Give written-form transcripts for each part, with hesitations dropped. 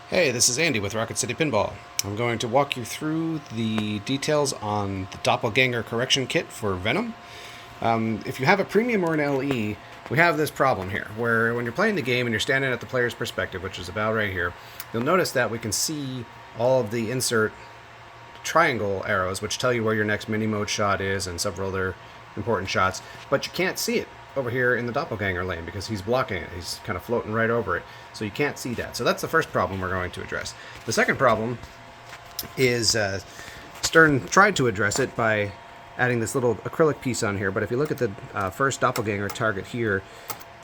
Hey, this is Andy with Rocket City Pinball. I'm going to walk you through the details on the Doppelganger correction kit for Venom. If you have a premium or an LE, we have this problem here, where when you're playing the game and you're standing at the player's perspective, which is about right here, you'll notice that we can see all of the insert triangle arrows, which tell you where your next mini mode shot is and several other important shots, but you can't see it over here in the Doppelganger lane because he's blocking it. He's kind of floating right over it, so you can't see that. So that's the first problem we're going to address. The second problem is Stern tried to address it by adding this little acrylic piece on here, but if you look at the first Doppelganger target here,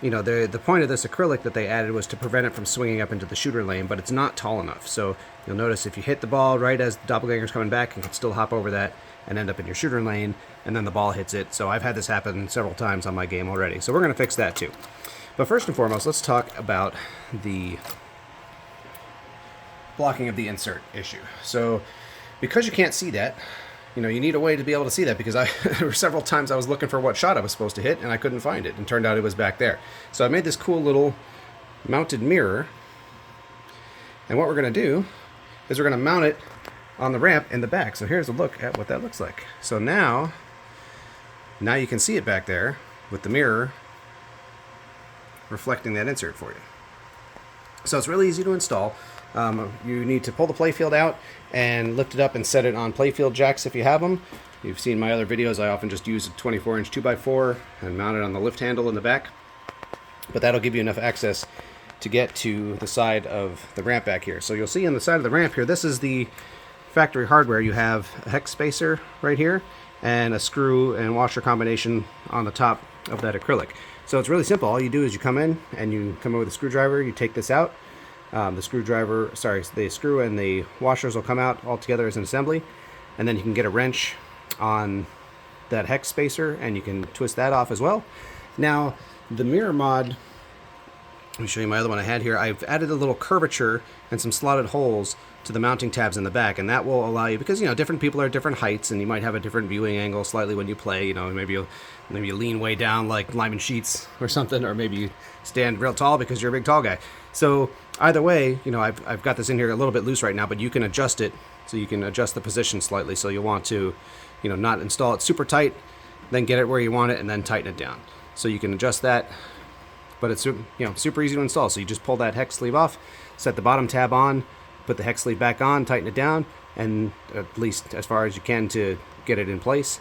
you know, the point of this acrylic that they added was to prevent it from swinging up into the shooter lane, but it's not tall enough. So you'll notice if you hit the ball right as the Doppelganger's coming back, you can still hop over that and end up in your shooter lane, and then the ball hits it. So I've had this happen several times on my game already. So we're going to fix that too. But first and foremost, let's talk about the blocking of the insert issue. So because you can't see that, you know, you need a way to be able to see that, because there were several times I was looking for what shot I was supposed to hit and I couldn't find it, and turned out it was back there. So I made this cool little mounted mirror, and what we're going to do is we're going to mount it on the ramp in the back. So here's a look at what that looks like. So now you can see it back there with the mirror reflecting that insert for you. So it's really easy to install. You need to pull the playfield out and lift it up and set it on playfield jacks if you have them. You've seen my other videos. I often just use a 24-inch 2x4 and mount it on the lift handle in the back. But that'll give you enough access to get to the side of the ramp back here. So you'll see on the side of the ramp here, this is the factory hardware. You have a hex spacer right here and a screw and washer combination on the top of that acrylic. So it's really simple. All you do is you come in and you come in with a screwdriver, you take this out. The screw and the washers will come out all together as an assembly, and then you can get a wrench on that hex spacer and you can twist that off as well. Now, the mirror mod, let me show you my other one I had here. I've added a little curvature and some slotted holes to the mounting tabs in the back, and that will allow you, because, you know, different people are at different heights and you might have a different viewing angle slightly when you play. You know, maybe you lean way down like Lyman Sheets or something, or maybe you stand real tall because you're a big tall guy. So either way, you know, I've got this in here a little bit loose right now, but you can adjust it, so you can adjust the position slightly. So you'll want to, you know, not install it super tight, then get it where you want it and then tighten it down. So you can adjust that, but it's, you know, super easy to install. So you just pull that hex sleeve off, set the bottom tab on, put the hex sleeve back on, tighten it down, and at least as far as you can to get it in place,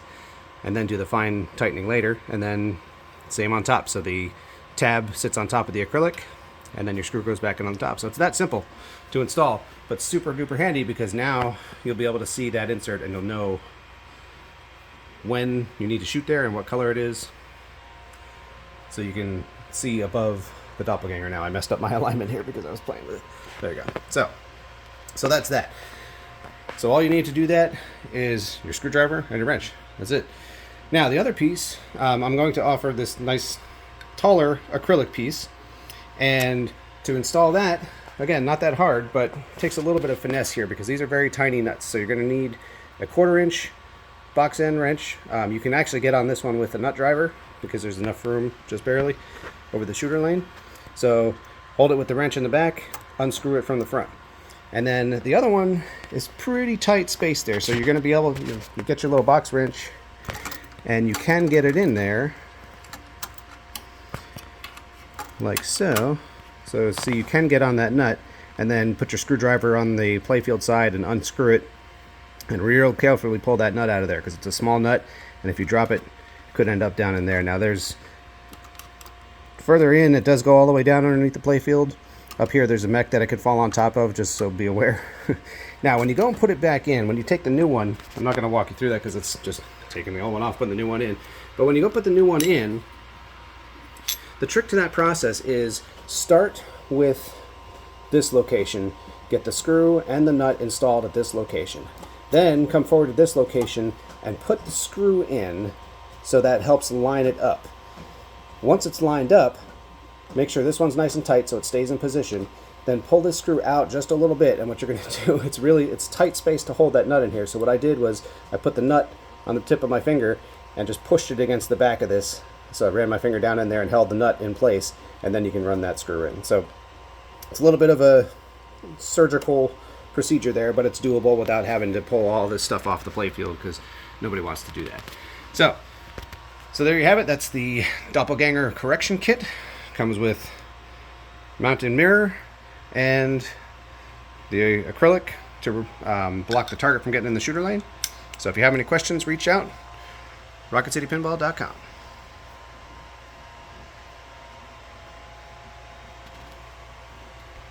and then do the fine tightening later, and then same on top. So the tab sits on top of the acrylic, and then your screw goes back in on the top. So it's that simple to install, but super duper handy, because now you'll be able to see that insert and you'll know when you need to shoot there and what color it is. So you can see above the Doppelganger now. I messed up my alignment here because I was playing with it. There you go. So that's that. So all you need to do that is your screwdriver and your wrench. That's it. Now the other piece, I'm going to offer this nice taller acrylic piece, and to install that, again, not that hard, but takes a little bit of finesse here because these are very tiny nuts. So you're going to need a 1/4 inch box end wrench. You can actually get on this one with a nut driver because there's enough room, just barely, over the shooter lane. So hold it with the wrench in the back, unscrew it from the front. And then the other one is pretty tight space there. So you're going to be able to, you get your little box wrench and you can get it in there like so. So you can get on that nut and then put your screwdriver on the playfield side and unscrew it and real carefully pull that nut out of there, because it's a small nut, and if you drop it, it could end up down in there. Now there's further in, it does go all the way down underneath the playfield. Up here there's a mech that it could fall on top of, just so be aware. Now when you go and put it back in, when you take the new one, I'm not going to walk you through that because it's just taking the old one off, putting the new one in. But when you go put the new one in, the trick to that process is start with this location, get the screw and the nut installed at this location. Then come forward to this location and put the screw in, so that helps line it up. Once it's lined up, make sure this one's nice and tight so it stays in position. Then pull this screw out just a little bit, and what you're going to do, it's tight space to hold that nut in here. So what I did was I put the nut on the tip of my finger and just pushed it against the back of this. So I ran my finger down in there and held the nut in place, and then you can run that screw in. So it's a little bit of a surgical procedure there, but it's doable without having to pull all this stuff off the playfield because nobody wants to do that. So there you have it. That's the Doppelganger correction kit. Comes with mounted mirror and the acrylic to block the target from getting in the shooter lane. So if you have any questions, reach out. RocketCityPinball.com.